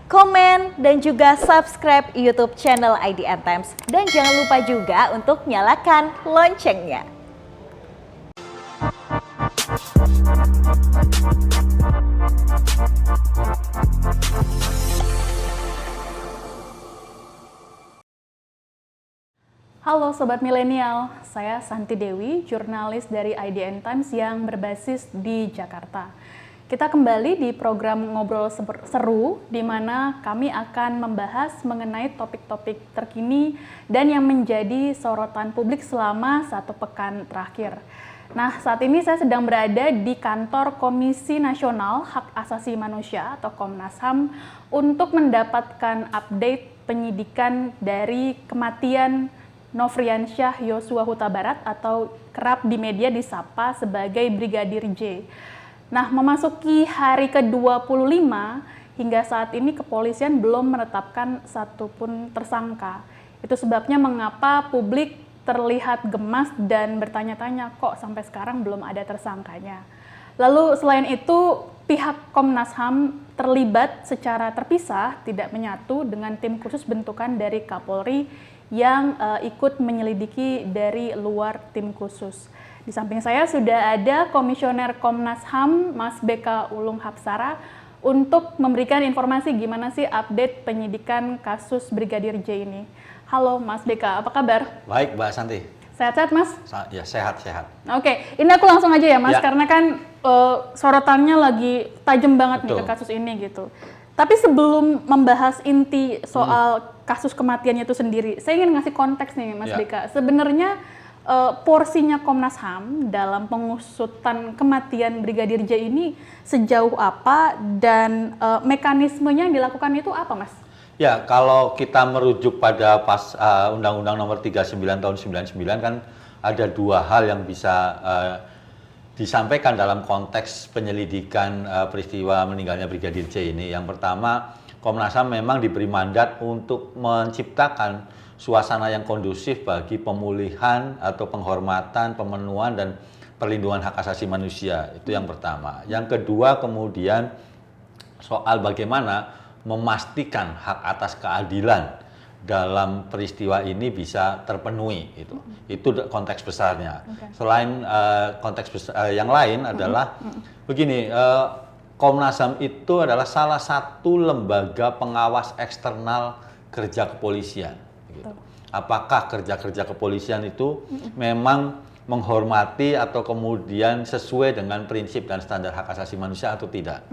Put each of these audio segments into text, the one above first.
komen, dan juga subscribe YouTube channel IDN Times. Dan jangan lupa juga untuk nyalakan loncengnya. Halo Sobat Milenial, saya Santi Dewi, jurnalis dari IDN Times yang berbasis di Jakarta. Kita kembali di program Ngobrol Seru, di mana kami akan membahas mengenai topik-topik terkini dan yang menjadi sorotan publik selama 1 pekan terakhir. Nah, saat ini saya sedang berada di kantor Komisi Nasional Hak Asasi Manusia atau Komnas HAM untuk mendapatkan update penyidikan dari kematian Nofriansyah Yosua Huta Barat atau kerap di media disapa sebagai Brigadir J. Nah, memasuki hari ke-25, hingga saat ini kepolisian belum menetapkan satupun tersangka. Itu sebabnya mengapa publik terlihat gemas dan bertanya-tanya kok sampai sekarang belum ada tersangkanya. Lalu selain itu, pihak Komnas HAM terlibat secara terpisah, tidak menyatu dengan tim khusus bentukan dari Kapolri yang ikut menyelidiki dari luar tim khusus. Di samping saya sudah ada Komisioner Komnas HAM, Mas BK Ulung Hapsara, untuk memberikan informasi gimana sih update penyidikan kasus Brigadir J ini. Halo Mas BK, apa kabar? Baik Mbak Santi. Sehat-sehat Mas? Ya, sehat-sehat. Oke, ini aku langsung aja ya Mas, karena kan sorotannya lagi tajam banget nih Betul. ke kasus ini gitu. Tapi sebelum membahas inti soal kasus kematiannya itu sendiri, saya ingin ngasih konteks nih Mas BK. Sebenarnya porsinya Komnas HAM dalam pengusutan kematian Brigadir J ini sejauh apa dan mekanismenya yang dilakukan itu apa Mas? Ya, kalau kita merujuk pada Undang-Undang Nomor 39 Tahun 99 kan ada 2 hal yang bisa disampaikan dalam konteks penyelidikan peristiwa meninggalnya Brigadir J ini. Yang pertama, Komnas HAM memang diberi mandat untuk menciptakan suasana yang kondusif bagi pemulihan atau penghormatan, pemenuhan dan perlindungan hak asasi manusia. Itu yang pertama. Yang kedua, kemudian soal bagaimana memastikan hak atas keadilan dalam peristiwa ini bisa terpenuhi. Itu konteks besarnya. Okay. Selain konteks besar yang lain adalah begini, Komnas HAM itu adalah salah satu lembaga pengawas eksternal kerja kepolisian. Gitu. Apakah kerja-kerja kepolisian itu memang menghormati atau kemudian sesuai dengan prinsip dan standar hak asasi manusia atau tidak?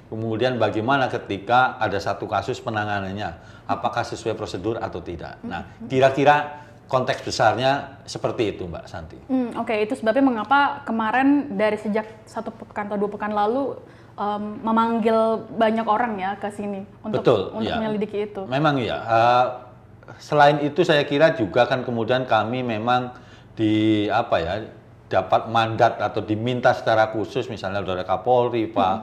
Kemudian bagaimana ketika ada satu kasus penanganannya, apakah sesuai prosedur atau tidak? Nah, kira-kira konteks besarnya seperti itu, Mbak Santi. Oke, itu sebabnya mengapa kemarin dari sejak 1 pekan atau 2 pekan lalu memanggil banyak orang ya ke sini untuk menyelidiki itu. Memang ya. Selain itu saya kira juga kan kemudian kami memang dapat mandat atau diminta secara khusus misalnya dari Kapolri, Pak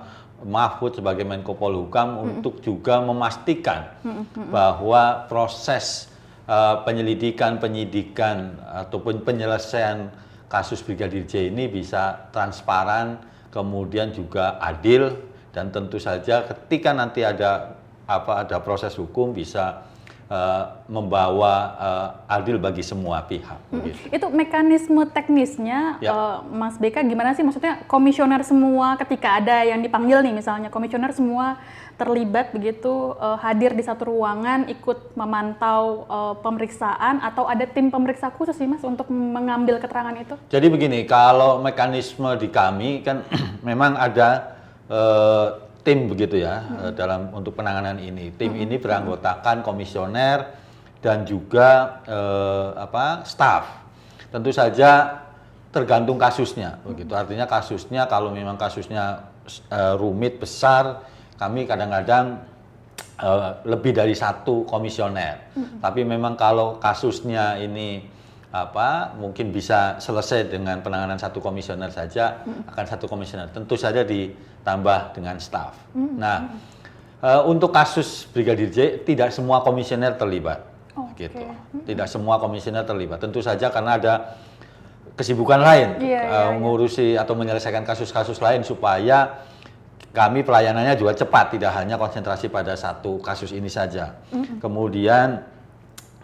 Mahfud sebagai Menko Polhukam untuk juga memastikan bahwa proses penyidikan ataupun penyelesaian kasus Brigadir J ini bisa transparan, kemudian juga adil, dan tentu saja ketika nanti ada proses hukum bisa membawa adil bagi semua pihak. Itu mekanisme teknisnya, Mas BK, gimana sih? Maksudnya komisioner semua ketika ada yang dipanggil nih misalnya, komisioner semua terlibat begitu, hadir di satu ruangan, ikut memantau pemeriksaan, atau ada tim pemeriksa khusus sih Mas untuk mengambil keterangan itu? Jadi begini, kalau mekanisme di kami kan memang ada tim begitu ya untuk penanganan ini. Tim ini beranggotakan komisioner dan juga staf. Tentu saja tergantung kasusnya begitu. Artinya kasusnya kalau memang kasusnya rumit besar, kami kadang-kadang lebih dari 1 komisioner. Tapi memang kalau kasusnya ini mungkin bisa selesai dengan penanganan 1 komisioner saja, akan 1 komisioner. Tentu saja ditambah dengan staf. Nah, untuk kasus Brigadir J, tidak semua komisioner terlibat. Gitu. Tidak semua komisioner terlibat. Tentu saja karena ada kesibukan lain, mengurusi atau menyelesaikan kasus-kasus lain supaya kami pelayanannya juga cepat, tidak hanya konsentrasi pada satu kasus ini saja. Kemudian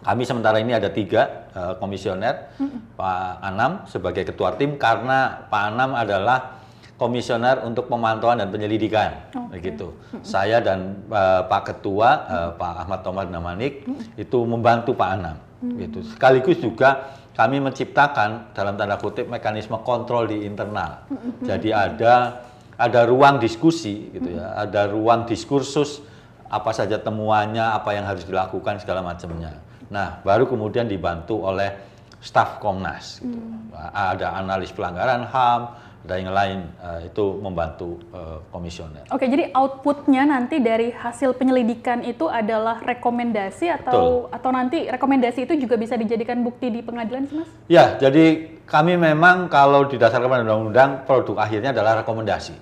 kami sementara ini ada 3 komisioner, Pak Anam sebagai ketua tim karena Pak Anam adalah komisioner untuk pemantauan dan penyelidikan, begitu. Saya dan Pak Ketua Pak Ahmad Tomar Namanik itu membantu Pak Anam, gitu. Sekaligus juga kami menciptakan dalam tanda kutip mekanisme kontrol di internal. Jadi ada ruang diskusi, gitu ya, ada ruang diskursus apa saja temuannya, apa yang harus dilakukan segala macamnya. Nah, baru kemudian dibantu oleh staf Komnas. Gitu. Ada analis pelanggaran HAM. Ada yang lain itu membantu komisioner. Oke, jadi outputnya nanti dari hasil penyelidikan itu adalah rekomendasi atau nanti rekomendasi itu juga bisa dijadikan bukti di pengadilan sih, Mas? Ya, jadi kami memang kalau didasarkan pada undang-undang produk akhirnya adalah rekomendasi.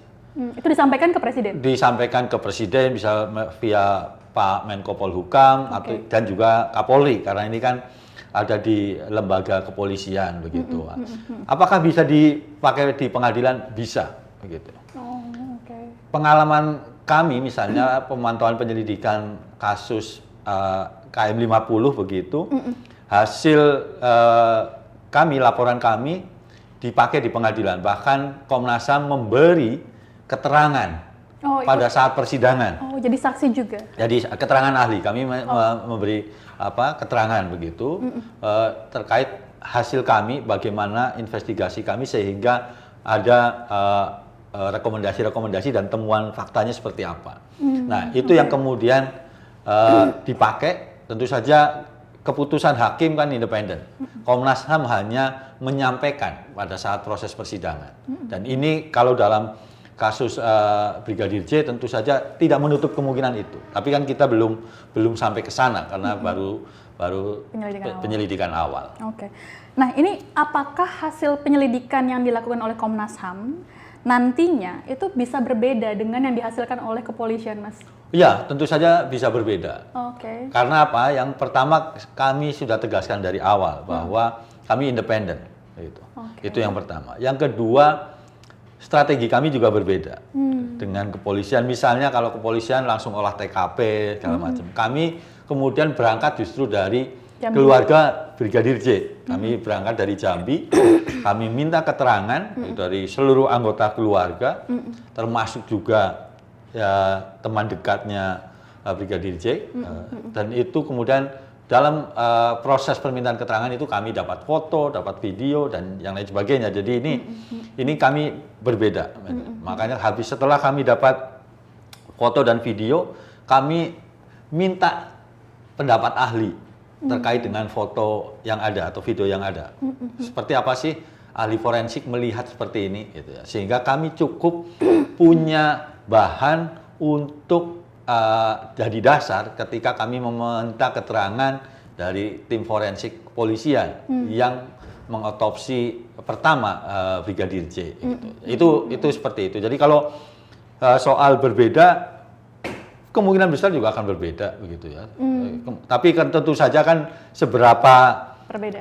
Itu disampaikan ke Presiden? Disampaikan ke Presiden bisa via Pak Menko Polhukam dan juga Kapolri karena ini kan ada di lembaga kepolisian begitu. Apakah bisa dipakai di pengadilan? Bisa begitu. Pengalaman kami misalnya pemantauan penyelidikan kasus KM 50 begitu, hasil laporan kami dipakai di pengadilan. Bahkan Komnas HAM memberi keterangan pada saat persidangan. Jadi saksi juga. Jadi keterangan ahli kami memberi keterangan begitu terkait hasil kami, bagaimana investigasi kami sehingga ada rekomendasi-rekomendasi dan temuan faktanya seperti apa. Nah, itu yang kemudian dipakai. Tentu saja keputusan hakim kan independen. Komnas HAM hanya menyampaikan pada saat proses persidangan. Dan ini kalau dalam kasus Brigadir J tentu saja tidak menutup kemungkinan itu. Tapi kan kita belum sampai ke sana karena baru penyelidikan awal. Oke. Nah, ini apakah hasil penyelidikan yang dilakukan oleh Komnas HAM nantinya itu bisa berbeda dengan yang dihasilkan oleh kepolisian, Mas? Iya, tentu saja bisa berbeda. Karena apa? Yang pertama kami sudah tegaskan dari awal bahwa kami independen. Gitu. Itu yang pertama. Yang kedua, strategi kami juga berbeda dengan kepolisian. Misalnya kalau kepolisian langsung olah TKP segala macam. Kami kemudian berangkat justru dari Jambi. Keluarga Brigadir J. Kami berangkat dari Jambi. Kami minta keterangan dari seluruh anggota keluarga, termasuk juga ya, teman dekatnya Brigadir J. Dan itu kemudian dalam proses permintaan keterangan itu kami dapat foto, dapat video dan yang lain sebagainya. Jadi ini kami berbeda. Makanya setelah kami dapat foto dan video, kami minta pendapat ahli terkait dengan foto yang ada atau video yang ada. Seperti apa sih ahli forensik melihat seperti ini gitu ya. Sehingga kami cukup punya bahan untuk jadi dasar ketika kami meminta keterangan dari tim forensik kepolisian yang mengotopsi pertama Brigadir J. Gitu. Itu seperti itu. Jadi kalau soal berbeda, kemungkinan besar juga akan berbeda begitu ya. Tapi kan tentu saja kan seberapa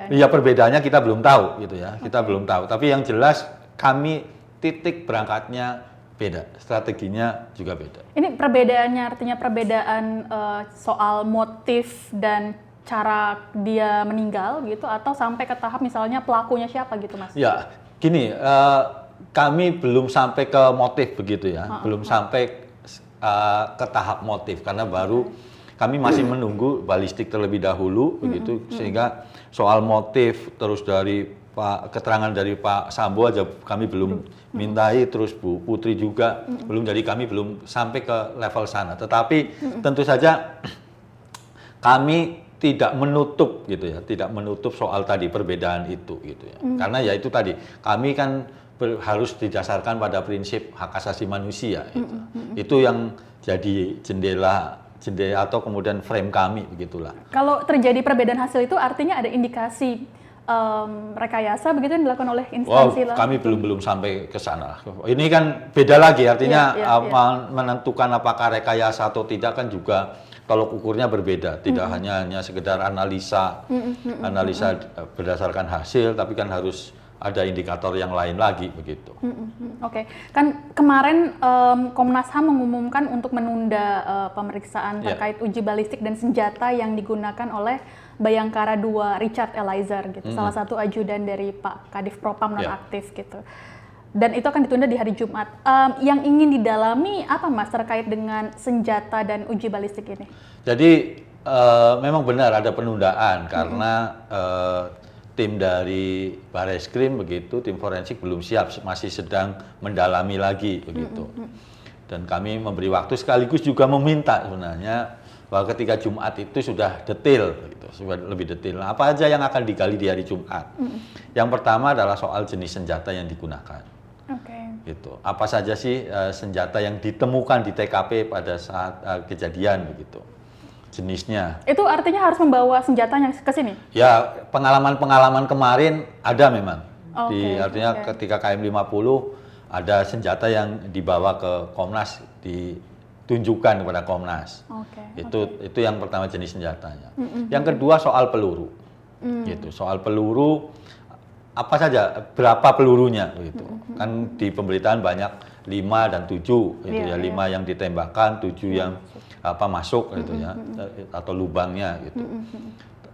perbedaannya kita belum tahu gitu ya. Kita belum tahu. Tapi yang jelas kami titik berangkatnya beda, strateginya juga beda. Ini perbedaannya artinya perbedaan soal motif dan cara dia meninggal gitu, atau sampai ke tahap misalnya pelakunya siapa gitu, Mas? Ya, gini, kami belum sampai ke motif begitu ya, belum sampai ke tahap motif karena baru kami masih menunggu balistik terlebih dahulu begitu, sehingga soal motif terus dari keterangan dari Pak Sambo aja kami belum mintai, terus Bu Putri juga belum, jadi kami belum sampai ke level sana. Tetapi tentu saja kami tidak menutup gitu ya, tidak menutup soal tadi perbedaan itu gitu ya. Karena ya itu tadi, kami kan harus didasarkan pada prinsip hak asasi manusia gitu. Itu yang jadi jendela atau kemudian frame kami begitulah. Kalau terjadi perbedaan hasil itu artinya ada indikasi rekayasa begitu yang dilakukan oleh instansi lain? Kami belum sampai ke sana. Ini kan beda lagi, artinya menentukan apakah rekayasa atau tidak kan juga kalau ukurnya berbeda. Tidak hanya sekedar analisa berdasarkan hasil, tapi kan harus ada indikator yang lain lagi begitu. Oke, kan kemarin Komnas HAM mengumumkan untuk menunda pemeriksaan terkait uji balistik dan senjata yang digunakan oleh Bayangkara II Richard Eliezer gitu, salah satu ajudan dari Pak Kadif Propam nonaktif gitu. Dan itu akan ditunda di hari Jumat. Yang ingin didalami apa Mas terkait dengan senjata dan uji balistik ini? Jadi memang benar ada penundaan karena tim dari Barreskrim begitu, tim forensik belum siap, masih sedang mendalami lagi begitu. Dan kami memberi waktu sekaligus juga meminta sebenarnya bahwa ketika Jumat itu sudah detail, begitu, sudah lebih detail. Nah, apa aja yang akan digali di hari Jumat? Yang pertama adalah soal jenis senjata yang digunakan. Gitu. Apa saja sih senjata yang ditemukan di TKP pada saat kejadian begitu? Jenisnya. Itu artinya harus membawa senjatanya ke sini? Ya, pengalaman-pengalaman kemarin ada memang. Artinya ketika KM50 ada senjata yang dibawa ke Komnas, ditunjukkan kepada Komnas. Itu yang pertama jenis senjatanya. Yang kedua soal peluru. Gitu. Soal peluru apa saja, berapa pelurunya gitu. Kan di pemberitaan banyak 5 dan 7 gitu ya. 5 yang ditembakkan, 7 yang masuk gitu ya, atau lubangnya gitu.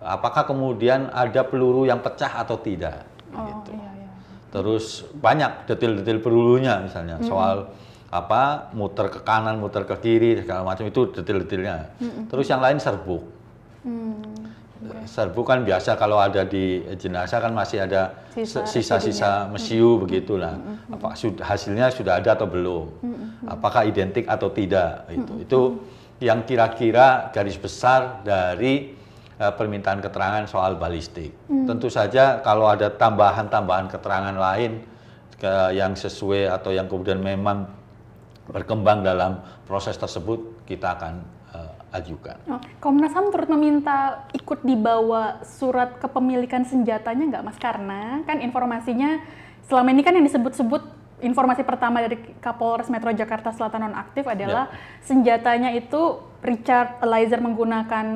Apakah kemudian ada peluru yang pecah atau tidak gitu. Terus banyak detail-detail pelurunya misalnya, soal muter ke kanan, muter ke kiri segala macam, itu detail-detailnya. Terus yang lain serbuk. Serbuk kan biasa kalau ada di jenazah kan masih ada sisa-sisa mesiu begitulah. Hasilnya sudah ada atau belum? Apakah identik atau tidak? Itu yang kira-kira garis besar dari permintaan keterangan soal balistik. Tentu saja kalau ada tambahan-tambahan keterangan lain yang sesuai atau yang kemudian memang berkembang dalam proses tersebut, kita akan ajukan. Komnas HAM turut meminta ikut dibawa surat kepemilikan senjatanya nggak Mas? Karena kan informasinya selama ini kan yang disebut-sebut, informasi pertama dari Kapolres Metro Jakarta Selatan nonaktif adalah senjatanya itu Richard Eliezer menggunakan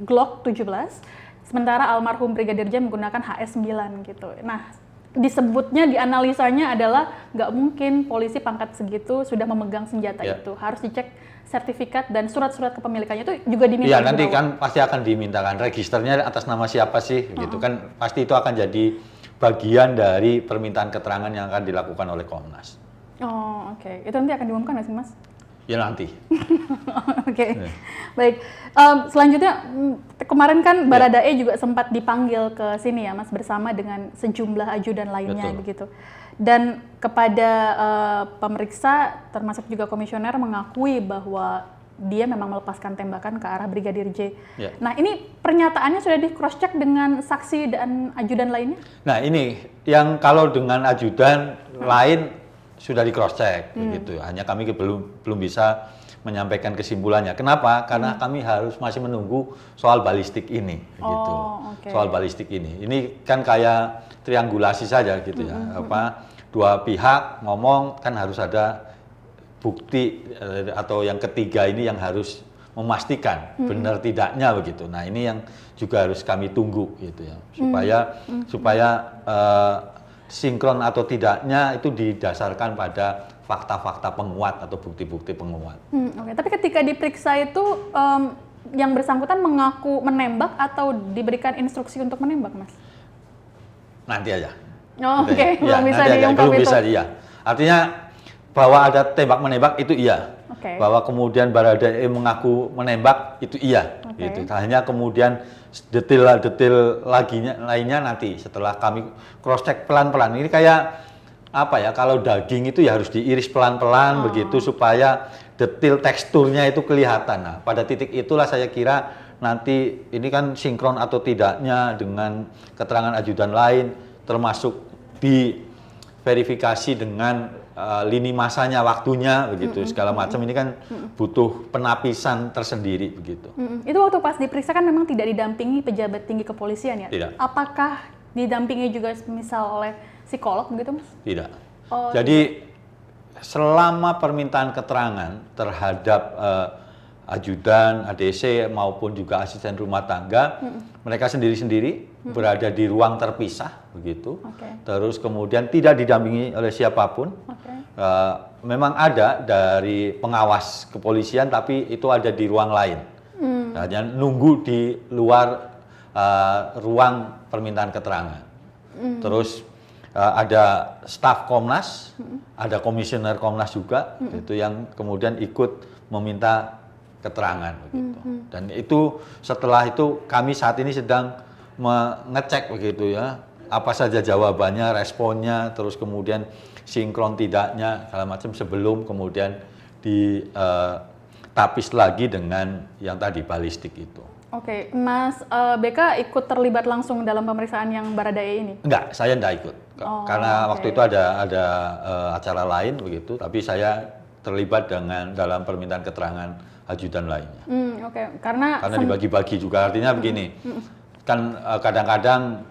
Glock 17, sementara almarhum Brigadir J menggunakan HS9 gitu. Nah, disebutnya, dianalisanya adalah nggak mungkin polisi pangkat segitu sudah memegang senjata itu. Harus dicek sertifikat dan surat-surat kepemilikannya itu juga diminta. Iya, nanti kan pasti akan dimintakan registernya atas nama siapa sih, gitu kan. Pasti itu akan jadi bagian dari permintaan keterangan yang akan dilakukan oleh Komnas. Itu nanti akan diumumkan nggak sih, Mas? Ya nanti. Baik. Selanjutnya, kemarin kan Baradae juga sempat dipanggil ke sini ya, Mas, bersama dengan sejumlah ajudan lainnya. Betul. Begitu. Dan kepada pemeriksa, termasuk juga komisioner, mengakui bahwa dia memang melepaskan tembakan ke arah Brigadir J. Nah, ini pernyataannya sudah di cross check dengan saksi dan ajudan lainnya? Nah, ini yang kalau dengan ajudan lain sudah di cross check gitu. Hanya kami belum bisa menyampaikan kesimpulannya. Kenapa? Karena kami harus masih menunggu soal balistik ini gitu. Soal balistik ini. Ini kan kayak triangulasi saja gitu ya. Dua pihak ngomong, kan harus ada bukti atau yang ketiga ini yang harus memastikan benar tidaknya begitu. Nah, ini yang juga harus kami tunggu gitu ya. Supaya sinkron atau tidaknya itu didasarkan pada fakta-fakta penguat atau bukti-bukti penguat. Tapi ketika diperiksa itu yang bersangkutan mengaku menembak atau diberikan instruksi untuk menembak, Mas? Nanti aja. Belum bisa diungkap itu. Artinya bahwa ada tembak menembak itu iya. Bahwa kemudian Baradae mengaku menembak itu iya. Gitu. Hanya kemudian detail lainnya nanti setelah kami cross check pelan-pelan. Ini kayak apa ya? Kalau daging itu ya harus diiris pelan-pelan begitu supaya detail teksturnya itu kelihatan. Nah, pada titik itulah saya kira nanti ini kan sinkron atau tidaknya dengan keterangan ajudan lain, termasuk diverifikasi dengan lini masanya, waktunya begitu, segala macam. Ini kan butuh penapisan tersendiri begitu. Itu waktu pas diperiksa kan memang tidak didampingi pejabat tinggi kepolisian ya? Tidak. Apakah didampingi juga misal oleh psikolog begitu, Mas? Tidak. Jadi selama permintaan keterangan terhadap ajudan, ADC maupun juga asisten rumah tangga, mereka sendiri-sendiri berada di ruang terpisah begitu. Terus kemudian tidak didampingi oleh siapapun. Memang ada dari pengawas kepolisian, tapi itu ada di ruang lain. Hanya nunggu di luar ruang permintaan keterangan. Terus ada staf Komnas, ada komisioner Komnas juga, itu yang kemudian ikut meminta keterangan begitu. Dan itu setelah itu kami saat ini sedang mengecek begitu ya, apa saja jawabannya, responnya, terus kemudian sinkron tidaknya segala macam sebelum kemudian ditapis lagi dengan yang tadi balistik itu. Oke, Mas BK ikut terlibat langsung dalam pemeriksaan yang Baradae ini? Enggak, saya enggak ikut. Karena waktu itu ada acara lain begitu, tapi saya terlibat dalam permintaan keterangan ajudan lainnya. Karena dibagi-bagi juga, artinya begini, kan kadang-kadang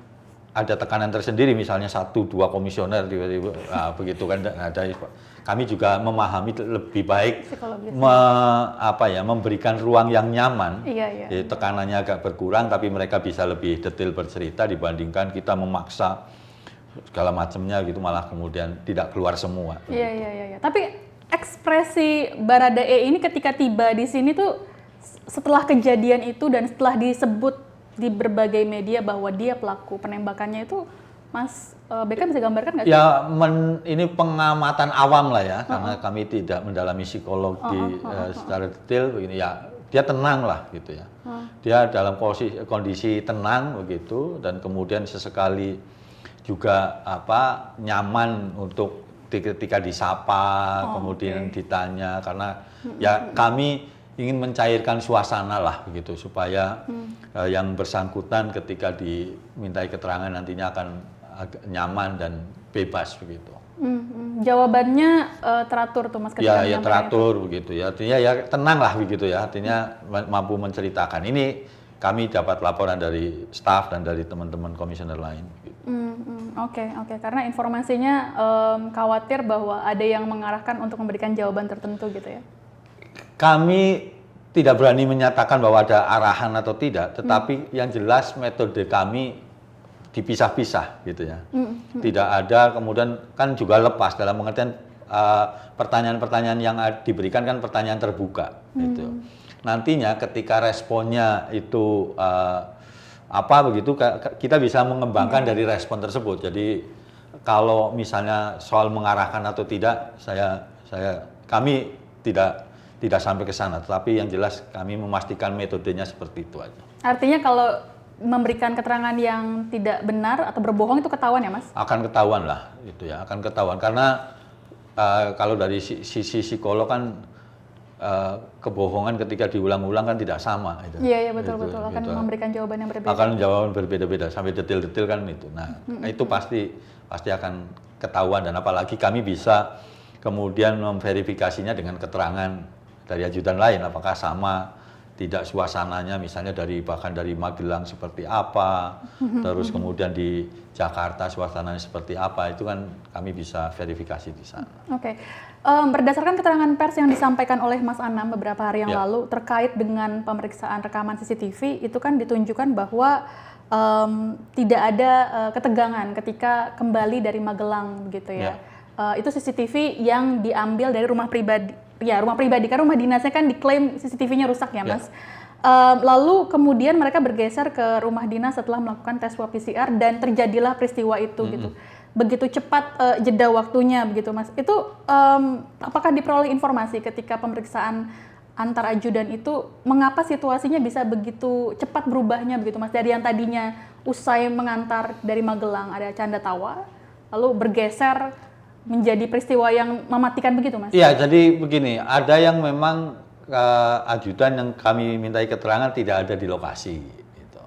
ada tekanan tersendiri, misalnya 1-2 komisioner tiba-tiba begitu kan, ada. Kami juga memahami lebih baik memberikan ruang yang nyaman. Jadi tekanannya agak berkurang, tapi mereka bisa lebih detail bercerita dibandingkan kita memaksa segala macamnya gitu, malah kemudian tidak keluar semua. Iya. Tapi ekspresi Baradae ini ketika tiba di sini tuh setelah kejadian itu dan setelah disebut di berbagai media bahwa dia pelaku penembakannya itu, Mas BK bisa gambarkan nggak sih? Ya, ini pengamatan awam lah ya, karena kami tidak mendalami psikologi secara detail begini ya. Dia tenang lah gitu ya. Dia dalam kondisi tenang begitu, dan kemudian sesekali juga nyaman untuk ketika disapa, kemudian ditanya, karena ya kami ingin mencairkan suasana lah begitu, supaya yang bersangkutan ketika dimintai keterangan nantinya akan agak nyaman dan bebas begitu. Jawabannya teratur tuh Mas ketika ya teratur begitu ya, artinya ya tenang lah begitu ya, artinya mampu menceritakan. Ini kami dapat laporan dari staf dan dari teman-teman komisioner lain. Oke, karena informasinya khawatir bahwa ada yang mengarahkan untuk memberikan jawaban tertentu gitu ya. Kami tidak berani menyatakan bahwa ada arahan atau tidak, tetapi yang jelas metode kami dipisah-pisah gitu ya. Tidak ada kemudian kan juga lepas dalam pengertian pertanyaan-pertanyaan yang diberikan kan pertanyaan terbuka gitu. Nantinya ketika responnya itu begitu, kita bisa mengembangkan dari respon tersebut. Jadi kalau misalnya soal mengarahkan atau tidak, kami tidak sampai ke sana, tetapi yang jelas kami memastikan metodenya seperti itu aja. Artinya kalau memberikan keterangan yang tidak benar atau berbohong itu ketahuan ya Mas? Akan ketahuan lah, itu ya, akan ketahuan. Karena kalau dari sisi psikolog kan kebohongan ketika diulang-ulang kan tidak sama. Iya betul, akan memberikan jawaban yang berbeda. Akan jawaban berbeda-beda sampai detail-detail kan itu. Nah, itu pasti akan ketahuan, dan apalagi kami bisa kemudian memverifikasinya dengan keterangan dari ajudan lain, apakah sama tidak suasananya, misalnya bahkan dari Magelang seperti apa, terus kemudian di Jakarta suasananya seperti apa, itu kan kami bisa verifikasi di sana. Berdasarkan keterangan pers yang disampaikan oleh Mas Anam beberapa hari yang lalu terkait dengan pemeriksaan rekaman CCTV, itu kan ditunjukkan bahwa tidak ada ketegangan ketika kembali dari Magelang begitu ya. Itu CCTV yang diambil dari rumah pribadi. Ya, rumah pribadi, karena rumah dinasnya kan diklaim CCTV-nya rusak ya Mas. Lalu kemudian mereka bergeser ke rumah dinas setelah melakukan tes swab PCR dan terjadilah peristiwa itu gitu. Begitu cepat jeda waktunya begitu Mas. Itu apakah diperoleh informasi ketika pemeriksaan antar ajudan itu, mengapa situasinya bisa begitu cepat berubahnya begitu Mas? Dari yang tadinya usai mengantar dari Magelang ada canda tawa, lalu bergeser menjadi peristiwa yang mematikan begitu Mas? Iya, jadi begini, ada yang memang ajudan yang kami mintai keterangan tidak ada di lokasi. Gitu.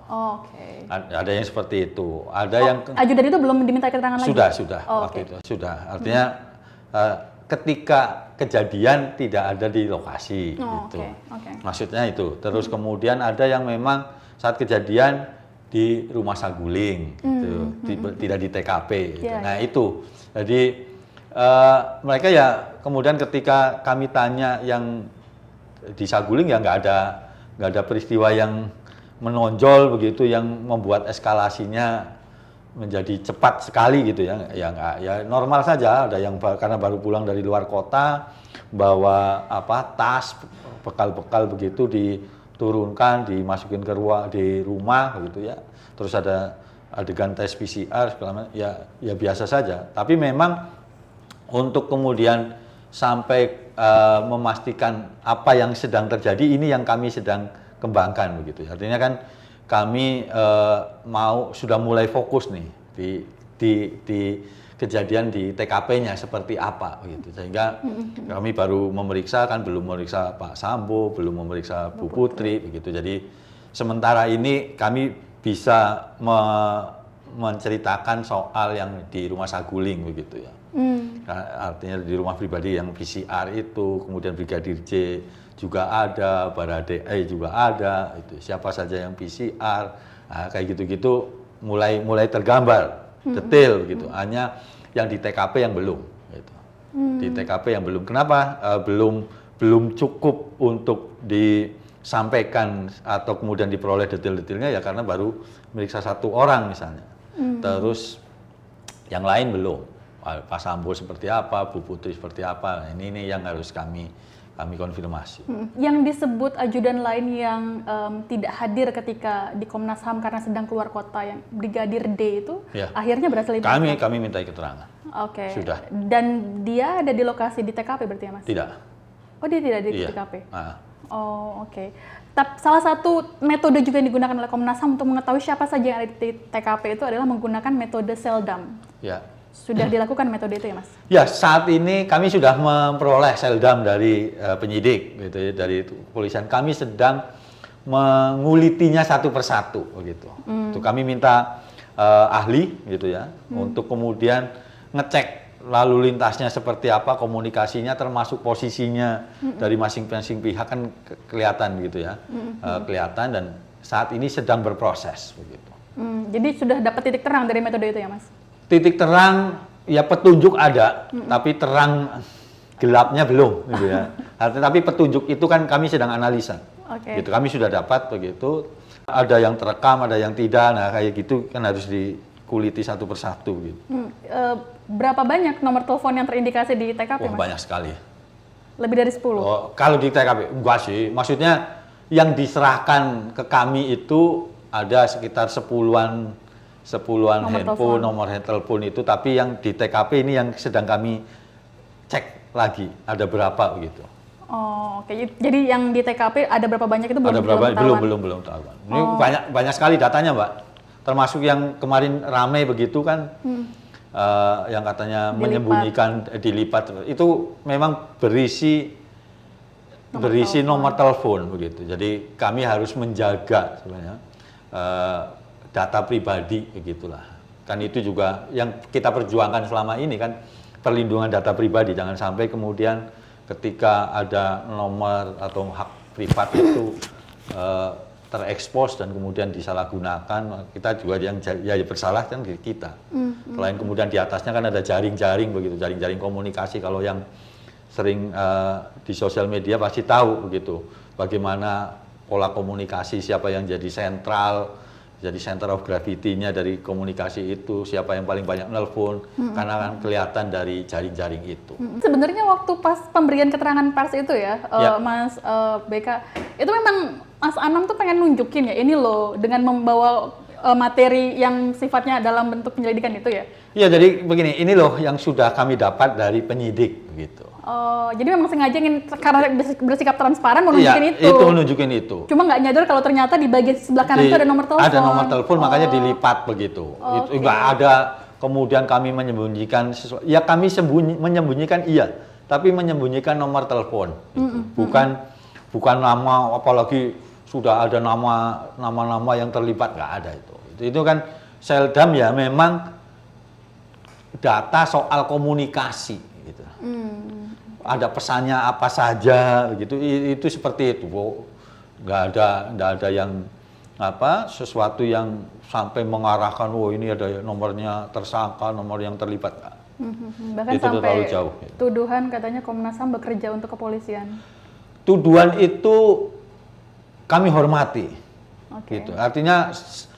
Ada yang seperti itu. Ada yang ajudan itu belum diminta keterangan lagi? Sudah, waktu itu sudah. Artinya ketika kejadian tidak ada di lokasi. Gitu. Maksudnya itu. Terus kemudian ada yang memang saat kejadian di rumah saguling, gitu. Tidak di TKP. Gitu. Nah itu, jadi mereka ya kemudian ketika kami tanya yang di Saguling ya nggak ada peristiwa yang menonjol begitu yang membuat eskalasinya menjadi cepat sekali gitu ya. Ya nggak, ya normal saja. Ada yang karena baru pulang dari luar kota bawa tas bekal-bekal begitu diturunkan, dimasukin ke di rumah begitu ya. Terus ada adegan tes PCR segala macam, ya biasa saja. Tapi memang untuk kemudian sampai memastikan apa yang sedang terjadi, ini yang kami sedang kembangkan begitu. Artinya kan kami sudah mulai fokus nih di kejadian di TKP-nya seperti apa begitu. Sehingga kami baru memeriksa, kan belum memeriksa Pak Sambo, belum memeriksa Bu Putri begitu. Jadi sementara ini kami bisa menceritakan soal yang di rumah Saguling begitu ya. Artinya di rumah pribadi yang PCR itu, kemudian Brigadir J juga ada, Barade E juga ada, itu siapa saja yang PCR, kayak gitu-gitu mulai tergambar detail gitu. Hanya yang di TKP yang belum, gitu. Di TKP yang belum. Kenapa belum cukup untuk disampaikan atau kemudian diperoleh detail-detailnya ya karena baru meriksa 1 orang misalnya, terus yang lain belum. Pak Sambo seperti apa, Bu Putri seperti apa, nah, ini yang harus kami konfirmasi. Yang disebut ajudan lain yang tidak hadir ketika di Komnas HAM karena sedang keluar kota, yang Brigadir D itu, ya, akhirnya berhasil ditangkap? Kami minta keterangan. Oke. Sudah. Dan dia ada di lokasi di TKP berarti ya Mas? Tidak. Oh dia tidak di Iya. TKP? Ah. Oh oke. Salah satu metode juga yang digunakan oleh Komnas HAM untuk mengetahui siapa saja yang ada di TKP itu adalah menggunakan metode seldam. Ya. Sudah dilakukan metode itu ya Mas? Ya, saat ini kami sudah memperoleh seldam dari penyidik, gitu ya, dari kepolisian. Kami sedang mengulitinya satu persatu, begitu. Itu kami minta ahli, gitu ya, untuk kemudian ngecek lalu lintasnya seperti apa, komunikasinya, termasuk posisinya dari masing-masing pihak kan kelihatan, gitu ya, kelihatan dan saat ini sedang berproses, begitu. Jadi sudah dapat titik terang dari metode itu ya Mas? Titik terang, ya petunjuk ada, tapi terang gelapnya belum, gitu ya. Tapi petunjuk itu kan kami sedang analisa, gitu. Kami sudah dapat begitu. Ada yang terekam, ada yang tidak. Nah kayak gitu kan harus dikuliti satu persatu, gitu. Berapa banyak nomor telepon yang terindikasi di TKP, Mas? Banyak sekali. Lebih dari 10? Oh, kalau di TKP enggak sih. Maksudnya yang diserahkan ke kami itu ada sekitar 10-an handphone, nomor telepon itu, tapi yang di TKP ini yang sedang kami cek lagi, ada berapa begitu. Oh, oke. Jadi yang di TKP ada berapa banyak itu belum tahu. Ini banyak sekali datanya, Mbak. Termasuk yang kemarin ramai begitu kan, yang katanya dilipat. Itu memang berisi nomor telepon begitu. Jadi kami harus menjaga sebenarnya data pribadi, begitulah. Kan itu juga yang kita perjuangkan selama ini kan, perlindungan data pribadi. Jangan sampai kemudian ketika ada nomor atau hak privat itu terekspos dan kemudian disalahgunakan, kita juga yang bersalah kan kita. Selain kemudian di atasnya kan ada jaring-jaring begitu, jaring-jaring komunikasi. Kalau yang sering di sosial media pasti tahu begitu, bagaimana pola komunikasi, siapa yang jadi center of gravity-nya dari komunikasi itu, siapa yang paling banyak nelpon, karena kan kelihatan dari jaring-jaring itu. Sebenarnya waktu pas pemberian keterangan pers itu ya, Mas BK, itu memang Mas Anam tuh pengen nunjukin ya, ini loh, dengan membawa materi yang sifatnya dalam bentuk penyelidikan itu ya? Iya, jadi begini, ini loh yang sudah kami dapat dari penyidik, begitu. Jadi memang sengaja ingin, karena bersikap transparan mau nunjukin itu? Iya, itu menunjukin itu. Cuma nggak nyadar kalau ternyata di bagian sebelah kanan itu ada nomor telepon? Ada nomor telepon, makanya dilipat begitu. Itu nggak ada kemudian kami menyembunyikan sesuatu. Ya kami menyembunyikan iya, tapi menyembunyikan nomor telepon. Gitu. Bukan nama, apalagi sudah ada nama-nama yang terlibat, nggak ada itu. Itu kan seldam ya memang data soal komunikasi gitu. Ada pesannya apa saja gitu, itu seperti itu. Nggak ada yang sesuatu yang sampai mengarahkan ini ada nomornya tersangka, nomor yang terlibat. Bahkan itu sampai terlalu jauh. Tuduhan katanya Komnas HAM bekerja untuk kepolisian. tuduhan itu kami hormati. Oke. Gitu. Artinya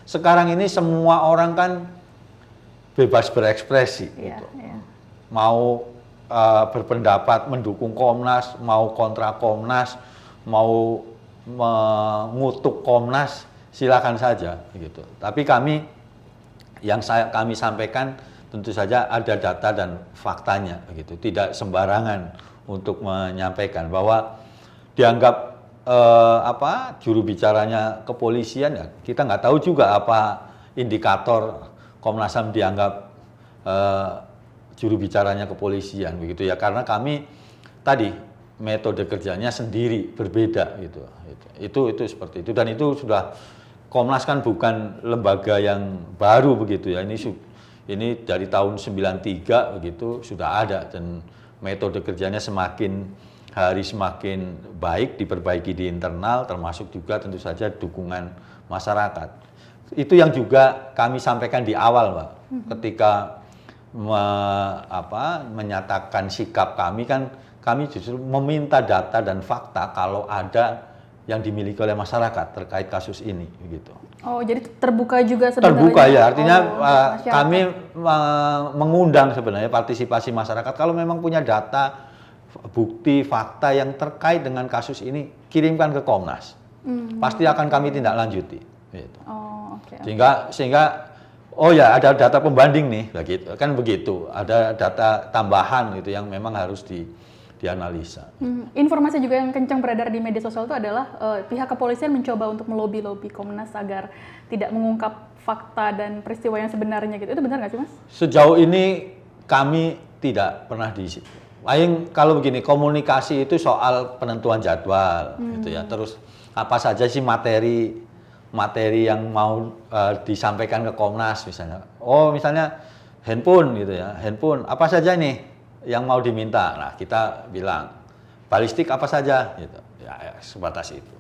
sekarang ini semua orang kan bebas berekspresi. Iya, Gitu. iya. Mau berpendapat mendukung Komnas, mau kontra Komnas, mau mengutuk Komnas, silakan saja. Gitu. Tapi kami sampaikan tentu saja ada data dan faktanya. Gitu. Tidak sembarangan untuk menyampaikan bahwa dianggap juru bicaranya kepolisian, ya kita nggak tahu juga apa indikator Komnas HAM dianggap juru bicaranya kepolisian begitu ya, karena kami tadi metode kerjanya sendiri berbeda gitu. Itu seperti itu, dan itu sudah, Komnas kan bukan lembaga yang baru begitu ya, ini dari tahun 93 begitu sudah ada, dan metode kerjanya semakin hari semakin baik, diperbaiki di internal, termasuk juga tentu saja dukungan masyarakat. Itu yang juga kami sampaikan di awal, Mbak. Ketika menyatakan sikap kami, kan kami justru meminta data dan fakta kalau ada yang dimiliki oleh masyarakat terkait kasus ini, begitu. Oh, jadi terbuka juga sebenarnya? Terbuka ya, artinya kami mengundang sebenarnya partisipasi masyarakat. Kalau memang punya data, bukti, fakta yang terkait dengan kasus ini, kirimkan ke Komnas. Pasti akan kami tindak lanjuti. Gitu. Oh, okay. Sehingga oh ya, ada data pembanding nih, begitu. Ada data tambahan gitu yang memang harus dianalisa. Informasi juga yang kencang beredar di media sosial itu adalah pihak kepolisian mencoba untuk melobi Komnas agar tidak mengungkap fakta dan peristiwa yang sebenarnya gitu. Itu benar nggak sih, Mas? Sejauh ini kami tidak pernah di situ. Paling kalau begini, komunikasi itu soal penentuan jadwal gitu ya. Terus apa saja sih materi yang mau disampaikan ke Komnas misalnya. Oh, misalnya handphone gitu ya. Handphone apa saja nih yang mau diminta. Nah, kita bilang balistik apa saja gitu. Ya sebatas itu.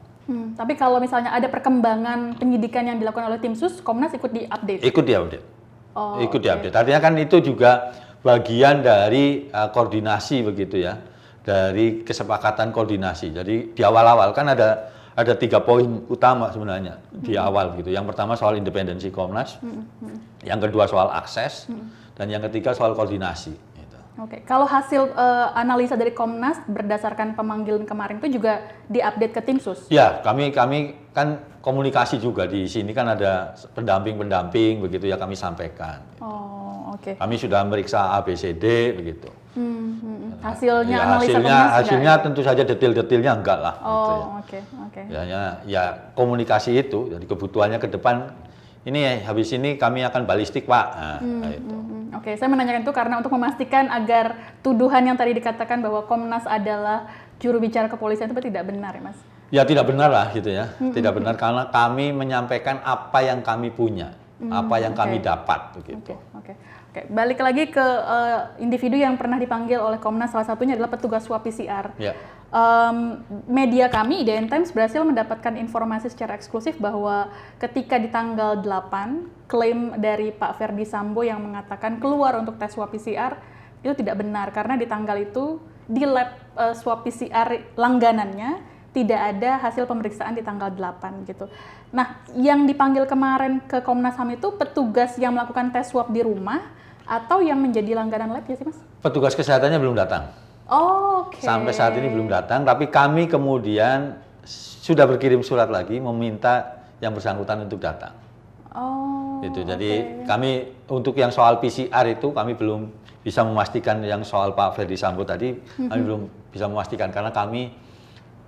Tapi kalau misalnya ada perkembangan penyidikan yang dilakukan oleh tim sus, Komnas ikut diupdate? Ikut diupdate. Oh, ikut diupdate. Artinya kan itu juga bagian dari koordinasi begitu ya. Dari kesepakatan koordinasi. Jadi di awal-awal kan ada 3 poin utama sebenarnya di awal gitu. Yang pertama soal independensi Komnas, yang kedua soal akses, dan yang ketiga soal koordinasi. Gitu. Oke, kalau hasil analisa dari Komnas berdasarkan pemanggilan kemarin itu juga diupdate ke tim sus? Ya, kami kan komunikasi juga di sini kan ada pendamping begitu ya, kami sampaikan. Oh, oke. Kami sudah meriksa ABCD begitu. Hasilnya ya, analisa Komnas hasilnya tentu saja detail-detailnya enggak lah. Oh, gitu ya. Oke. Ya komunikasi itu, jadi kebutuhannya ke depan ini habis ini kami akan balistik, Pak. Nah, itu. Oke, saya menanyakan itu karena untuk memastikan agar tuduhan yang tadi dikatakan bahwa Komnas adalah juru bicara kepolisian itu tidak benar ya, Mas? Ya tidak benar lah gitu ya. Tidak benar karena kami menyampaikan apa yang kami punya, apa yang kami dapat begitu. Oke. Balik lagi ke individu yang pernah dipanggil oleh Komnas, salah satunya adalah petugas swab PCR. Ya. Media kami, IDN Times, berhasil mendapatkan informasi secara eksklusif bahwa ketika di tanggal 8, klaim dari Pak Ferdi Sambo yang mengatakan keluar untuk tes swab PCR itu tidak benar, karena di tanggal itu di lab swab PCR langganannya tidak ada hasil pemeriksaan di tanggal 8 gitu. Nah, yang dipanggil kemarin ke Komnas HAM itu petugas yang melakukan tes swab di rumah atau yang menjadi langganan lab ya sih, Mas? Petugas kesehatannya belum datang. Oke. Sampai saat ini belum datang, tapi kami kemudian sudah berkirim surat lagi meminta yang bersangkutan untuk datang. Oh. Itu. Jadi kami untuk yang soal PCR itu kami belum bisa memastikan, yang soal Pak Ferdi Sambo tadi kami belum bisa memastikan karena kami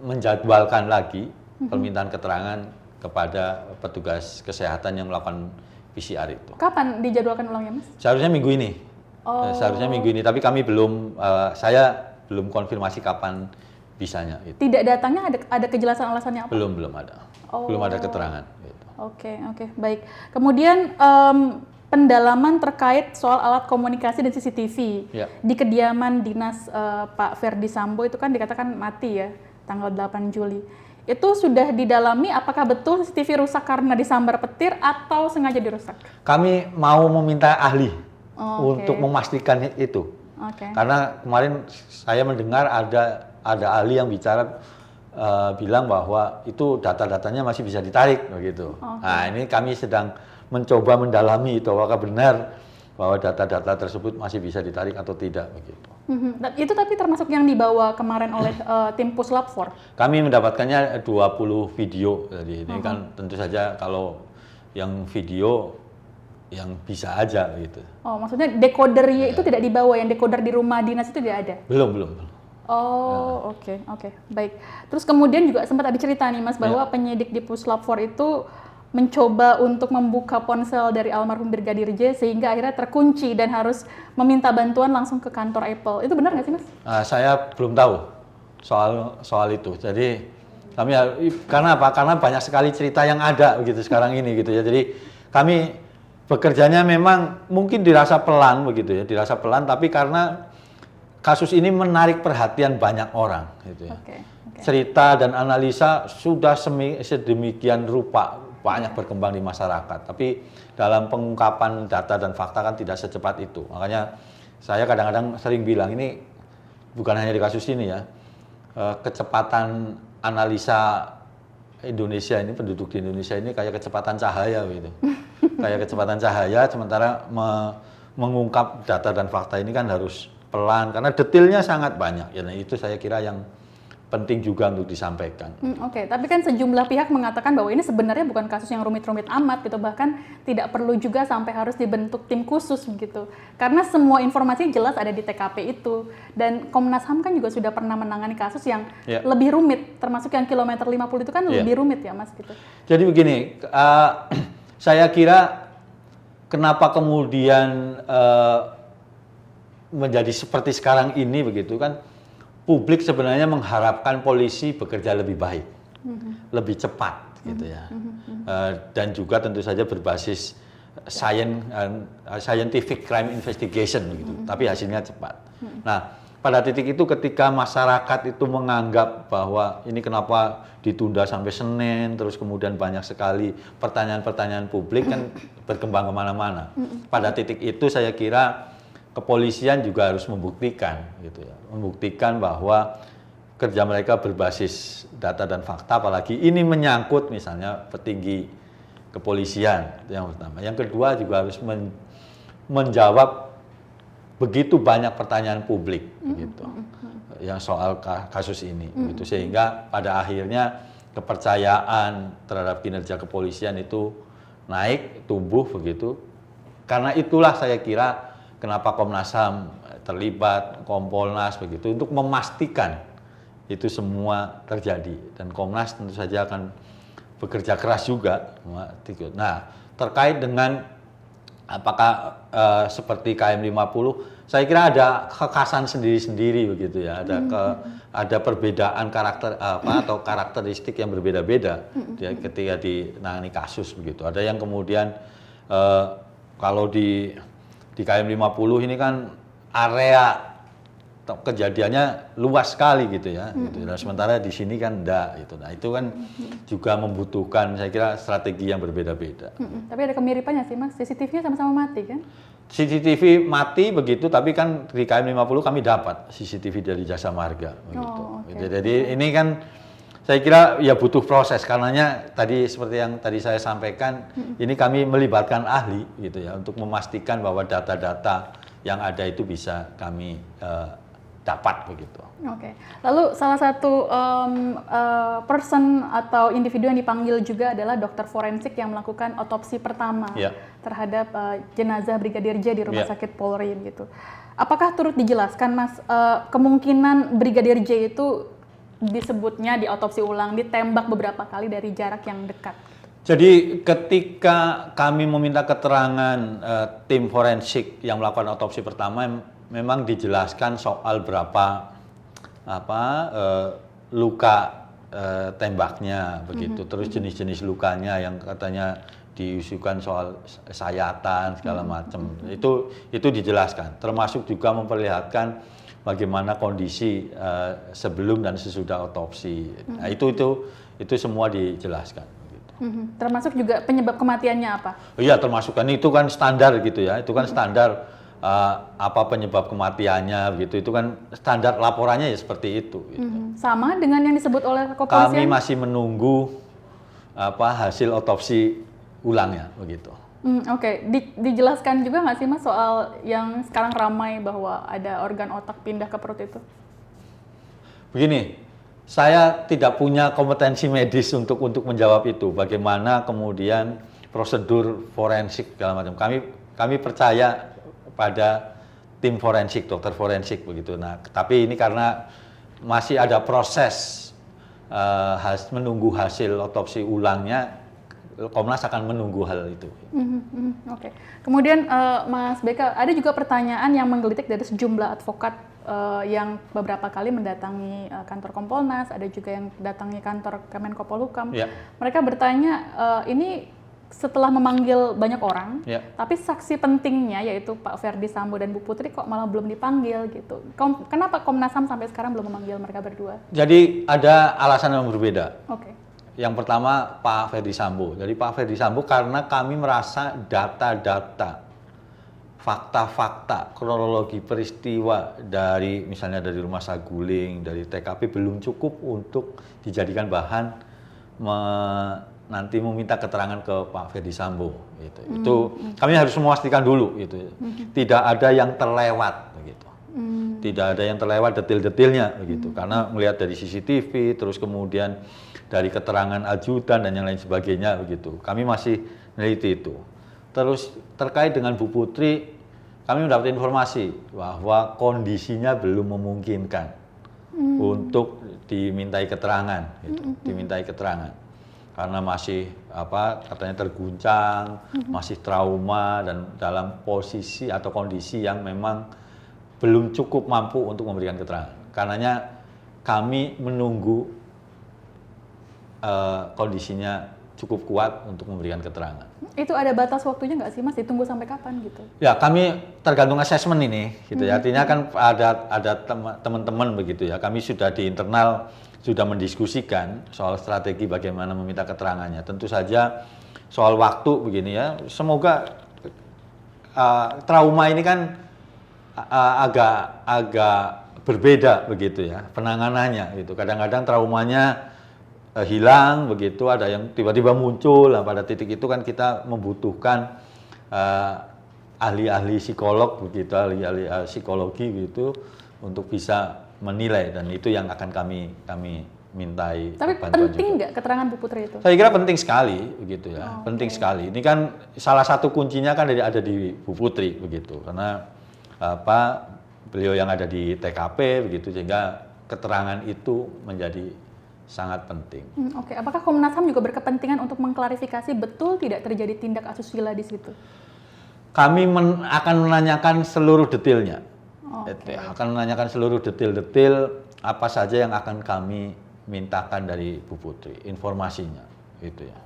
menjadwalkan lagi permintaan keterangan kepada petugas kesehatan yang melakukan PCR itu. Kapan dijadwalkan ulangnya, Mas? Seharusnya minggu ini. Oh. Seharusnya minggu ini, tapi kami belum, saya belum konfirmasi kapan bisanya. Gitu. Tidak datangnya ada kejelasan alasannya apa? Belum ada. Oh. Belum ada keterangan. Gitu. Oke, baik. Kemudian pendalaman terkait soal alat komunikasi dan CCTV Ya. di kediaman dinas Pak Ferdi Sambo itu kan dikatakan mati ya, tanggal 8 Juli. Itu sudah didalami apakah betul CCTV rusak karena disambar petir atau sengaja dirusak? Kami mau meminta ahli Oke. untuk memastikan itu. Oke. Karena kemarin saya mendengar ada ahli yang bicara bilang bahwa itu data-datanya masih bisa ditarik begitu. Nah, ini kami sedang mencoba mendalami itu apakah benar bahwa data-data tersebut masih bisa ditarik atau tidak begitu. Itu tapi termasuk yang dibawa kemarin oleh tim Puslap 4? Kami mendapatkannya 20 video. Jadi ini kan tentu saja kalau yang video yang bisa aja gitu. Oh, maksudnya decodernya itu tidak dibawa, yang decoder di rumah dinas itu tidak ada? Belum. Oh, oke. Baik. Terus kemudian juga sempat ada cerita nih Mas bahwa penyidik di Puslap 4 itu mencoba untuk membuka ponsel dari almarhum Brigadir J sehingga akhirnya terkunci dan harus meminta bantuan langsung ke kantor Apple. Itu benar nggak sih Mas? Saya belum tahu soal itu. Jadi kami karena apa? Karena banyak sekali cerita yang ada begitu sekarang ini gitu ya. Jadi kami bekerjanya memang mungkin dirasa pelan begitu ya, tapi karena kasus ini menarik perhatian banyak orang gitu ya. Cerita dan analisa sudah sedemikian rupa banyak berkembang di masyarakat, tapi dalam pengungkapan data dan fakta kan tidak secepat itu. Makanya saya kadang-kadang sering bilang ini bukan hanya di kasus ini ya, kecepatan analisa Indonesia ini, penduduk di Indonesia ini kayak kecepatan cahaya gitu. Kayak kecepatan cahaya, sementara mengungkap data dan fakta ini kan harus pelan karena detailnya sangat banyak. Ya, itu saya kira yang penting juga untuk disampaikan. Oke, tapi kan sejumlah pihak mengatakan bahwa ini sebenarnya bukan kasus yang rumit-rumit amat gitu, bahkan tidak perlu juga sampai harus dibentuk tim khusus gitu. Karena semua informasi jelas ada di TKP itu. Dan Komnas HAM kan juga sudah pernah menangani kasus yang lebih rumit, termasuk yang kilometer 50 itu kan lebih rumit ya Mas gitu. Jadi begini, saya kira kenapa kemudian menjadi seperti sekarang ini begitu kan, publik sebenarnya mengharapkan polisi bekerja lebih baik, lebih cepat gitu ya, dan juga tentu saja berbasis scientific crime investigation gitu, tapi hasilnya cepat. Nah, pada titik itu ketika masyarakat itu menganggap bahwa ini kenapa ditunda sampai Senin, terus kemudian banyak sekali pertanyaan-pertanyaan publik kan berkembang kemana-mana. Pada titik itu saya kira kepolisian juga harus membuktikan gitu ya, membuktikan bahwa kerja mereka berbasis data dan fakta, apalagi ini menyangkut misalnya petinggi kepolisian, itu yang pertama. Yang kedua juga harus menjawab begitu banyak pertanyaan publik gitu, yang soal kasus ini gitu, sehingga pada akhirnya kepercayaan terhadap kinerja kepolisian itu naik, tumbuh begitu. Karena itulah saya kira kenapa Komnas HAM terlibat, Kompolnas begitu, untuk memastikan itu semua terjadi. Dan Komnas tentu saja akan bekerja keras juga. Nah, terkait dengan apakah seperti KM 50, saya kira ada kekhasan sendiri-sendiri begitu ya. Ada perbedaan karakter atau karakteristik yang berbeda-beda ketika ditangani kasus begitu. Ada yang kemudian kalau di KM 50 ini kan area kejadiannya luas sekali gitu ya. Gitu. Nah, sementara di sini kan enggak gitu. Nah, itu kan juga membutuhkan saya kira strategi yang berbeda-beda. Tapi ada kemiripannya sih Mas, CCTV-nya sama-sama mati kan? CCTV mati begitu, tapi kan di KM 50 kami dapat CCTV dari Jasa Marga begitu. Jadi ini kan saya kira ya butuh proses, karenanya tadi seperti yang tadi saya sampaikan, ini kami melibatkan ahli gitu ya untuk memastikan bahwa data-data yang ada itu bisa kami dapat begitu. Oke. Lalu salah satu person atau individu yang dipanggil juga adalah dokter forensik yang melakukan otopsi pertama terhadap jenazah Brigadir J di Rumah Sakit Polri gitu. Apakah turut dijelaskan Mas kemungkinan Brigadir J itu disebutnya di otopsi ulang ditembak beberapa kali dari jarak yang dekat? Jadi ketika kami meminta keterangan tim forensik yang melakukan otopsi pertama, memang dijelaskan soal berapa luka tembaknya begitu, terus jenis-jenis lukanya yang katanya diusulkan soal sayatan segala macam, itu dijelaskan, termasuk juga memperlihatkan bagaimana kondisi sebelum dan sesudah otopsi. Nah, itu semua dijelaskan. Gitu. Termasuk juga penyebab kematiannya apa? Iya, termasuk kan itu kan standar gitu ya, itu kan standar apa penyebab kematiannya begitu. Itu kan standar laporannya ya seperti itu. Gitu. Sama dengan yang disebut oleh Kami kepolisian? masih menunggu hasil otopsi ulangnya begitu. Oke. Dijelaskan juga nggak sih Mas soal yang sekarang ramai bahwa ada organ otak pindah ke perut itu? Begini, saya tidak punya kompetensi medis untuk menjawab itu. Bagaimana kemudian prosedur forensik segala macam. Kami percaya pada tim forensik, dokter forensik begitu. Nah, tapi ini karena masih ada proses menunggu hasil otopsi ulangnya, Komnas akan menunggu hal itu. Oke. Kemudian Mas Beka, ada juga pertanyaan yang menggelitik dari sejumlah advokat yang beberapa kali mendatangi kantor Kompolnas, ada juga yang datangi kantor Kemenko Polhukam. Ya. Mereka bertanya, ini setelah memanggil banyak orang, Ya. tapi saksi pentingnya yaitu Pak Ferdi Sambo dan Bu Putri kok malah belum dipanggil gitu. Kenapa Komnas HAM sampai sekarang belum memanggil mereka berdua? Jadi ada alasan yang berbeda. Oke. Yang pertama Pak Ferdi Sambo. Jadi Pak Ferdi Sambo karena kami merasa data-data, fakta-fakta, kronologi peristiwa dari misalnya dari Rumah Saguling, dari TKP belum cukup untuk dijadikan bahan nanti meminta keterangan ke Pak Ferdi Sambo. Gitu. Itu kami harus memastikan dulu. Gitu. Tidak ada yang terlewat. Begitu. Tidak ada yang terlewat detail-detailnya. Begitu. Karena melihat dari CCTV, terus kemudian dari keterangan ajudan dan yang lain sebagainya. Begitu. Kami masih meneliti itu. Terus terkait dengan Bu Putri, kami mendapat informasi bahwa kondisinya belum memungkinkan untuk dimintai keterangan. Gitu. Dimintai keterangan. Karena masih katanya terguncang, masih trauma dan dalam posisi atau kondisi yang memang belum cukup mampu untuk memberikan keterangan. Karenanya kami menunggu kondisinya cukup kuat untuk memberikan keterangan. Itu ada batas waktunya nggak sih Mas? Ditunggu sampai kapan gitu? Ya kami tergantung asesmen ini, gitu ya. Artinya kan ada teman-teman begitu ya. Kami sudah di internal sudah mendiskusikan soal strategi bagaimana meminta keterangannya. Tentu saja soal waktu begini ya. Semoga trauma ini kan agak berbeda begitu ya penanganannya gitu. Kadang-kadang traumanya hilang begitu, ada yang tiba-tiba muncul. Nah, pada titik itu kan kita membutuhkan ahli-ahli psikolog begitu, ahli-ahli psikologi gitu untuk bisa menilai, dan itu yang akan kami mintai. Tapi penting nggak keterangan Bu Putri itu? Saya kira penting sekali begitu ya, penting sekali. Ini kan salah satu kuncinya kan ada di Bu Putri begitu, karena beliau yang ada di TKP begitu, sehingga keterangan itu menjadi sangat penting. Oke. Apakah Komnas HAM juga berkepentingan untuk mengklarifikasi betul tidak terjadi tindak asusila di situ? Kami akan menanyakan seluruh detailnya. Okay. Akan menanyakan seluruh detail-detail apa saja yang akan kami mintakan dari Bu Putri, informasinya, gitu ya.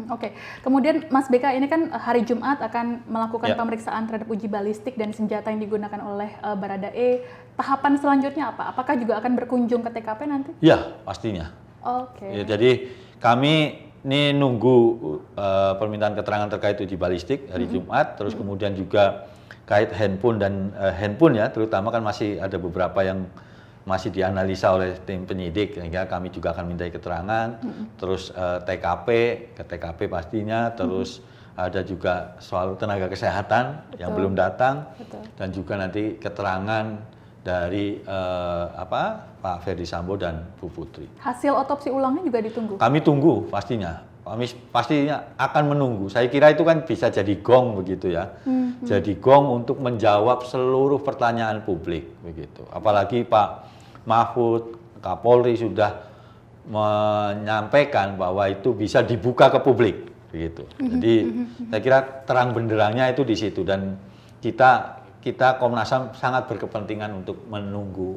Oke. Kemudian Mas Beka, ini kan hari Jumat akan melakukan pemeriksaan terhadap uji balistik dan senjata yang digunakan oleh Baradae. Tahapan selanjutnya apa? Apakah juga akan berkunjung ke TKP nanti? Ya, pastinya. Oke. Ya, jadi kami ini nunggu permintaan keterangan terkait uji balistik hari Jumat, terus kemudian juga kait handphone dan handphone ya, terutama kan masih ada beberapa yang masih dianalisa oleh tim penyidik, sehingga kami juga akan minta keterangan. Terus ke TKP pastinya, terus ada juga soal tenaga kesehatan yang belum datang. Dan juga nanti keterangan dari Pak Ferdi Sambo dan Bu Putri. Hasil otopsi ulangnya juga ditunggu? Kami tunggu pastinya. Kami pastinya akan menunggu. Saya kira itu kan bisa jadi gong begitu ya. Jadi gong untuk menjawab seluruh pertanyaan publik begitu. Apalagi Pak Mahfud, Kapolri sudah menyampaikan bahwa itu bisa dibuka ke publik begitu. Jadi saya kira terang benderangnya itu di situ, dan kita Komnas HAM sangat berkepentingan untuk menunggu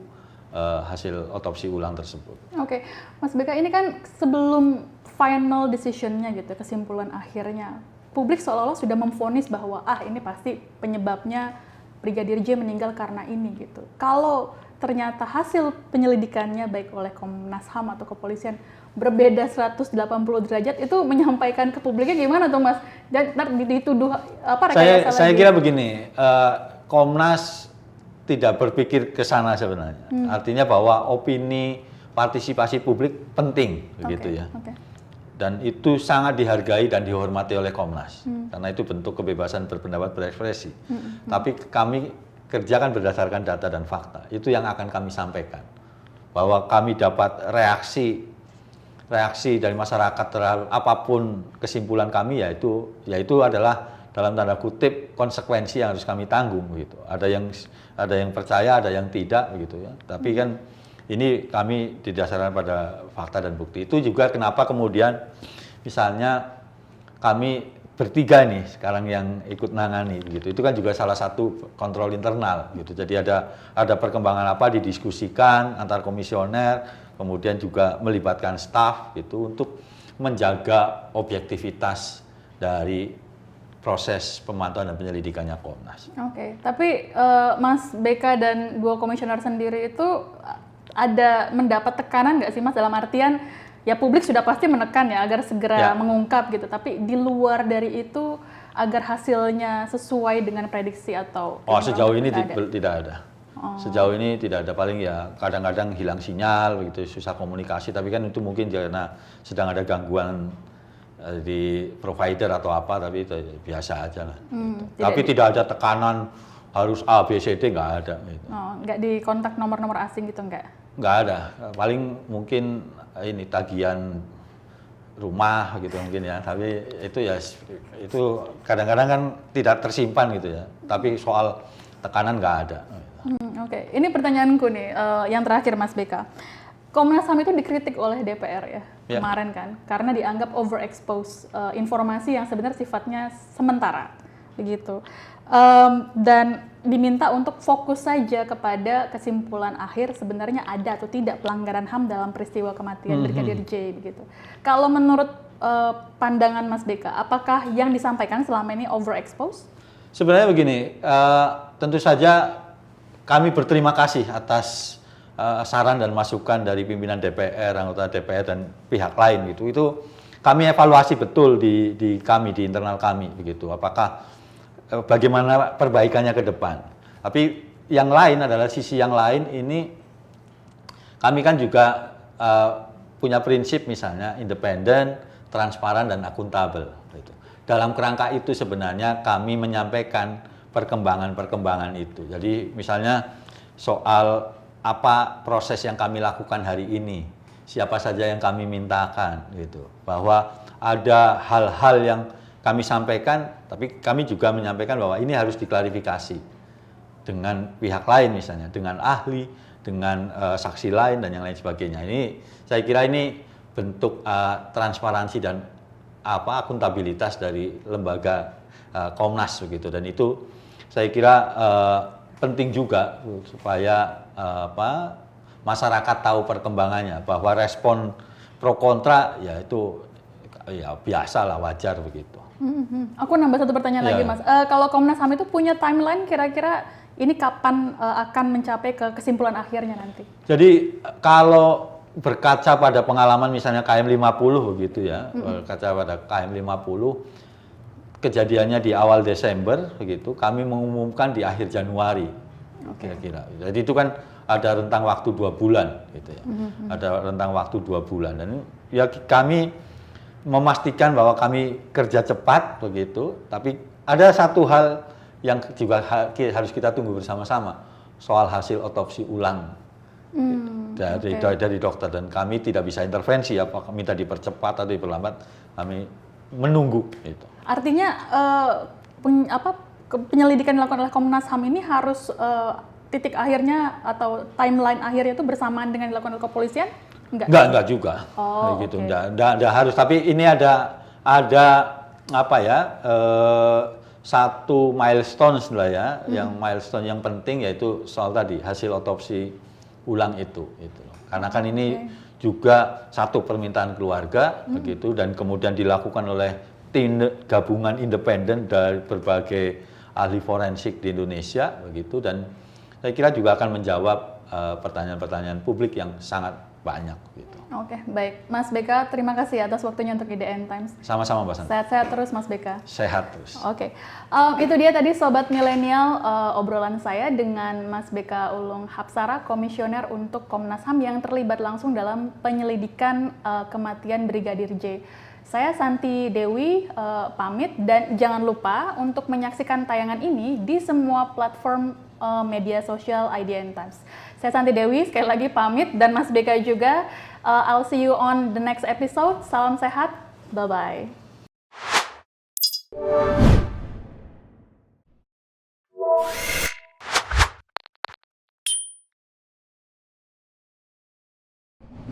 hasil otopsi ulang tersebut. Oke, Mas Beka, ini kan sebelum final decision-nya gitu, kesimpulan akhirnya, publik seolah-olah sudah memvonis bahwa ini pasti penyebabnya Brigadir J meninggal karena ini gitu. Kalau ternyata hasil penyelidikannya baik oleh Komnas HAM atau kepolisian berbeda 180 derajat, itu menyampaikan ke publiknya gimana tuh Mas? Dan dituduh apa rekayasa lagi? Saya kira begini, Komnas tidak berpikir ke sana sebenarnya. Artinya bahwa opini partisipasi publik penting begitu ya. Dan itu sangat dihargai dan dihormati oleh Komnas. Karena itu bentuk kebebasan berpendapat, berekspresi. Tapi kami kerjakan berdasarkan data dan fakta. Itu yang akan kami sampaikan. Bahwa kami dapat reaksi dari masyarakat terhadap apapun kesimpulan kami, yaitu adalah dalam tanda kutip konsekuensi yang harus kami tanggung gitu. Ada yang percaya, ada yang tidak begitu ya. Tapi kan ini kami didasarkan pada fakta dan bukti. Itu juga kenapa kemudian misalnya kami bertiga nih sekarang yang ikut nangani begitu. Itu kan juga salah satu kontrol internal gitu. Jadi ada perkembangan apa didiskusikan antar komisioner, kemudian juga melibatkan staf gitu untuk menjaga objektivitas dari proses pemantauan dan penyelidikannya Komnas. Oke, tapi Mas BK dan dua komisioner sendiri itu ada mendapat tekanan nggak sih Mas, dalam artian ya publik sudah pasti menekan ya agar segera mengungkap gitu, tapi di luar dari itu agar hasilnya sesuai dengan prediksi atau sejauh ini tidak ada. Sejauh ini tidak ada, paling ya kadang-kadang hilang sinyal begitu, susah komunikasi, tapi kan itu mungkin karena sedang ada gangguan di provider atau apa, tapi itu biasa aja lah. Tapi tidak ada tekanan harus A, B, C, D, nggak ada. Gitu. Nggak di kontak nomor-nomor asing gitu nggak? Nggak ada, paling mungkin ini tagihan rumah gitu mungkin ya, tapi itu kadang-kadang kan tidak tersimpan gitu ya, tapi soal tekanan nggak ada. Oke. Ini pertanyaanku nih, yang terakhir Mas BK. Komnas HAM itu dikritik oleh DPR ya kemarin kan, karena dianggap overexpose informasi yang sebenarnya sifatnya sementara, begitu. Dan diminta untuk fokus saja kepada kesimpulan akhir sebenarnya ada atau tidak pelanggaran HAM dalam peristiwa kematian Brigadir J begitu. Kalau menurut pandangan Mas BK, apakah yang disampaikan selama ini overexpose? Sebenarnya begini, tentu saja kami berterima kasih atas saran dan masukan dari pimpinan DPR, anggota DPR dan pihak lain gitu. Itu kami evaluasi betul di internal kami begitu. Apakah bagaimana perbaikannya ke depan. Tapi yang lain adalah sisi yang lain ini kami kan juga punya prinsip misalnya independen, transparan dan akuntabel gitu. Dalam kerangka itu sebenarnya kami menyampaikan perkembangan itu. Jadi misalnya soal apa proses yang kami lakukan hari ini, siapa saja yang kami mintakan gitu. Bahwa ada hal-hal yang kami sampaikan, tapi kami juga menyampaikan bahwa ini harus diklarifikasi dengan pihak lain misalnya, dengan ahli, dengan saksi lain dan yang lain sebagainya. Ini saya kira ini bentuk transparansi dan akuntabilitas dari lembaga Komnas begitu, dan itu saya kira penting juga supaya masyarakat tahu perkembangannya, bahwa respon pro kontra ya itu ya biasa lah, wajar begitu. Aku nambah satu pertanyaan lagi Mas. Kalau Komnas HAM itu punya timeline kira-kira ini kapan akan mencapai ke kesimpulan akhirnya nanti? Jadi kalau berkaca pada pengalaman misalnya KM 50 begitu ya, berkaca pada KM 50, kejadiannya di awal Desember begitu, kami mengumumkan di akhir Januari kira-kira. Jadi itu kan ada rentang waktu 2 bulan gitu ya. Ada rentang waktu 2 bulan, dan ya kami memastikan bahwa kami kerja cepat begitu, tapi ada satu hal yang juga harus kita tunggu bersama-sama, soal hasil otopsi ulang dari dokter, dan kami tidak bisa intervensi apakah minta dipercepat atau diperlambat, kami menunggu itu. Artinya penyelidikan dilakukan oleh Komnas HAM ini harus titik akhirnya atau timeline akhirnya itu bersamaan dengan dilakukan oleh kepolisian? Enggak juga. Gitu. Enggak harus, tapi ini ada apa ya? Satu milestone lah ya, yang milestone yang penting yaitu soal tadi hasil otopsi ulang itu. Karena kan ini juga satu permintaan keluarga begitu, dan kemudian dilakukan oleh tim gabungan independen dari berbagai ahli forensik di Indonesia begitu, dan saya kira juga akan menjawab pertanyaan-pertanyaan publik yang sangat banyak gitu. Oke, baik. Mas Beka, terima kasih atas waktunya untuk IDN Times. Sama-sama Mbak Santi. Sehat-sehat terus Mas Beka. Sehat terus. Oke, itu dia tadi Sobat Milenial obrolan saya dengan Mas Beka Ulung Hapsara, Komisioner untuk Komnas HAM yang terlibat langsung dalam penyelidikan kematian Brigadir J. Saya Santi Dewi pamit dan jangan lupa untuk menyaksikan tayangan ini di semua platform media sosial IDN Times. Saya Santi Dewi sekali lagi pamit dan Mas Beka juga. I'll see you on the next episode. Salam sehat, bye-bye.